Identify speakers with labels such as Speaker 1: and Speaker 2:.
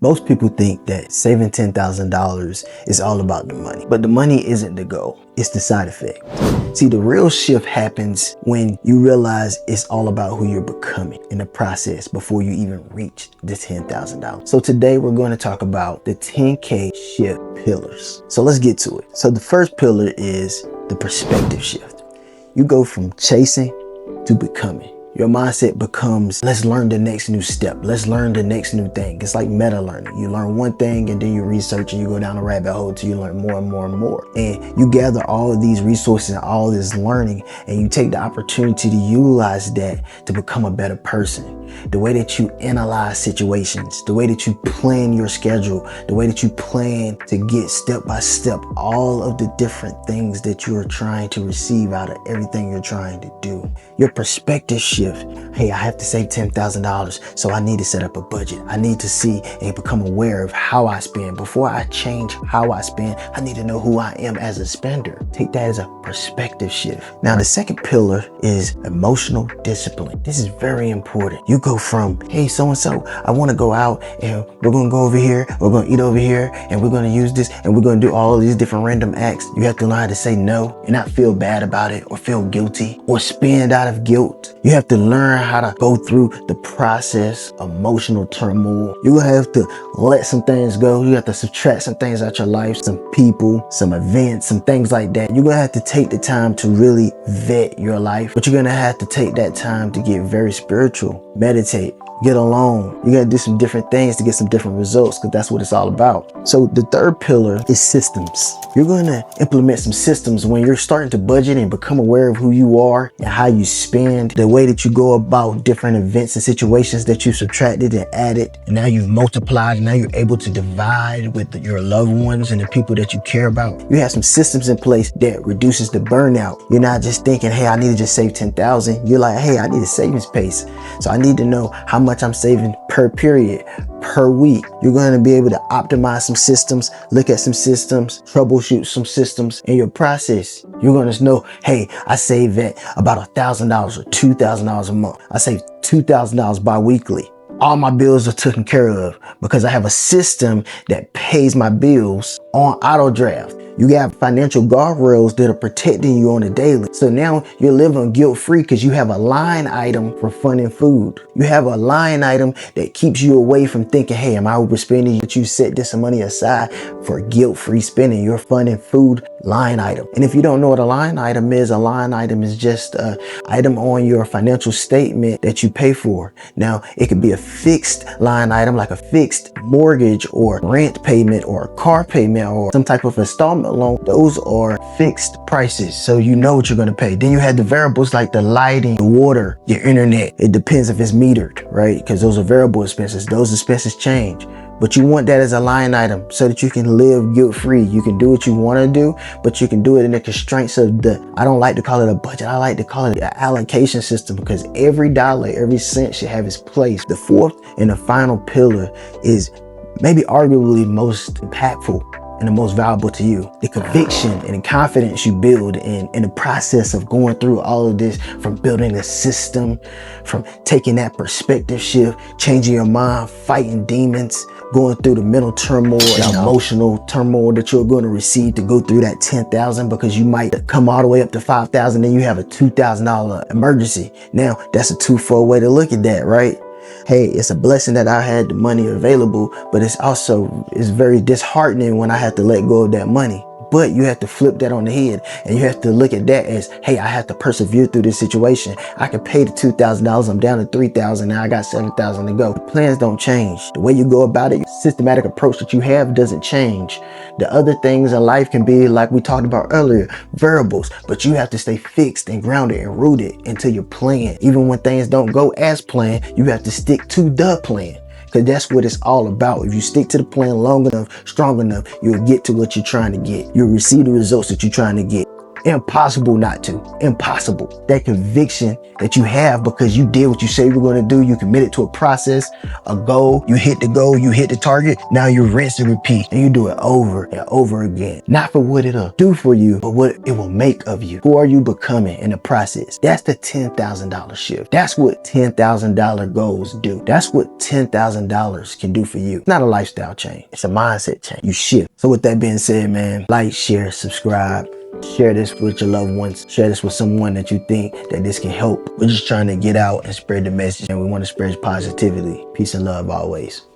Speaker 1: Most people think that saving $10,000 is all about the money, but the money isn't the goal, it's the side effect. See, the real shift happens when you realize it's all about who you're becoming in the process before you even reach the $10,000. So today we're going to talk about the 10K shift pillars. So let's get to it. So the first pillar is the perspective shift. You go from chasing to becoming. Your mindset becomes, let's learn the next new step. Let's learn the next new thing. It's like meta learning. You learn one thing and then you research and you go down a rabbit hole till you learn more and more and more. And you gather all of these resources and all this learning and you take the opportunity to utilize that to become a better person. The way that you analyze situations, the way that you plan your schedule, the way that you plan to get step by step all of the different things that you are trying to receive out of everything you're trying to do. Your perspective shift. Hey, I have to save $10,000, so I need to set up a budget. I need to see and become aware of how I spend. Before I change how I spend, I need to know who I am as a spender. Take that as a perspective shift. Now, the second pillar is emotional discipline. This is very important. You go from, hey, so-and-so, I want to go out and we're going to go over here, we're going to eat over here, and we're going to use this, and we're going to do all of these different random acts. You have to learn how to say no and not feel bad about it or feel guilty or spend out of guilt. You have to learn how to go through the process of emotional turmoil. You have to let some things go. You have to subtract some things out your life, some people, some events, some things like that. You're going to have to take the time to really vet your life, but you're going to have to take that time to get very spiritual, meditate, get alone. You got to do some different things to get some different results, because that's what it's all about. So the third pillar is systems. You're going to implement some systems when you're starting to budget and become aware of who you are and how you spend, the way that you go about different events and situations that you subtracted and added, and now you've multiplied, and now you're able to divide with your loved ones and the people that you care about. You have some systems in place that reduces the burnout. You're not just thinking, hey, I need to just save 10,000. You're like, hey, I need a savings pace. So I need to know how much I'm saving per period, per week. You're going to be able to optimize some systems, look at some systems, troubleshoot some systems in your process. You're going to know, hey, I save at about $1,000 or $2,000 a month. I save $2,000 bi-weekly. All my bills are taken care of because I have a system that pays my bills on auto draft. You got financial guardrails that are protecting you on a daily. So now you're living guilt-free because you have a line item for fun and food. You have a line item that keeps you away from thinking, hey, am I overspending? But you set this money aside for guilt-free spending, your fun and food line item. And if you don't know what a line item is just an item on your financial statement that you pay for. Now, it could be a fixed line item like a fixed mortgage or rent payment or a car payment or some type of installment loan. Those are fixed prices, so you know what you're going to pay. Then you have the variables like the lighting, the water, your internet. It depends if it's metered, right? Because those are variable expenses. Those expenses change. But you want that as a line item so that you can live guilt-free. You can do what you want to do, but you can do it in the constraints of I don't like to call it a budget. I like to call it an allocation system, because every dollar, every cent should have its place. The fourth and the final pillar is maybe arguably most impactful and the most valuable to you. The conviction and the confidence you build in the process of going through all of this, from building a system, from taking that perspective shift, changing your mind, fighting demons, going through the mental turmoil, the emotional turmoil that you're going to receive to go through that 10,000, because you might come all the way up to 5,000, then you have a $2,000 emergency. Now that's a twofold way to look at that, right? Hey, it's a blessing that I had the money available, but it's very disheartening when I have to let go of that money. But you have to flip that on the head, and you have to look at that as, hey, I have to persevere through this situation. I can pay the $2,000. I'm down to $3,000. Now I got $7,000 to go. The plans don't change. The way you go about it, your systematic approach that you have doesn't change. The other things in life can be, like we talked about earlier, variables, but you have to stay fixed and grounded and rooted into your plan. Even when things don't go as planned, you have to stick to the plan, because that's what it's all about. If you stick to the plan long enough, strong enough, you'll get to what you're trying to get. You'll receive the results that you're trying to get. Impossible not to. Impossible. That conviction that you have because you did what you say you were going to do. You committed to a process, a goal. You hit the goal, you hit the target. Now you rinse and repeat. And you do it over and over again. Not for what it'll do for you, but what it will make of you. Who are you becoming in the process? That's the $10,000 shift. That's what $10,000 goals do. That's what $10,000 can do for you. It's not a lifestyle change. It's a mindset change. You shift. So with that being said, man, like, share, subscribe. Share this with your loved ones. Share this with someone that you think that this can help. We're just trying to get out and spread the message, and we want to spread positivity. Peace and love always.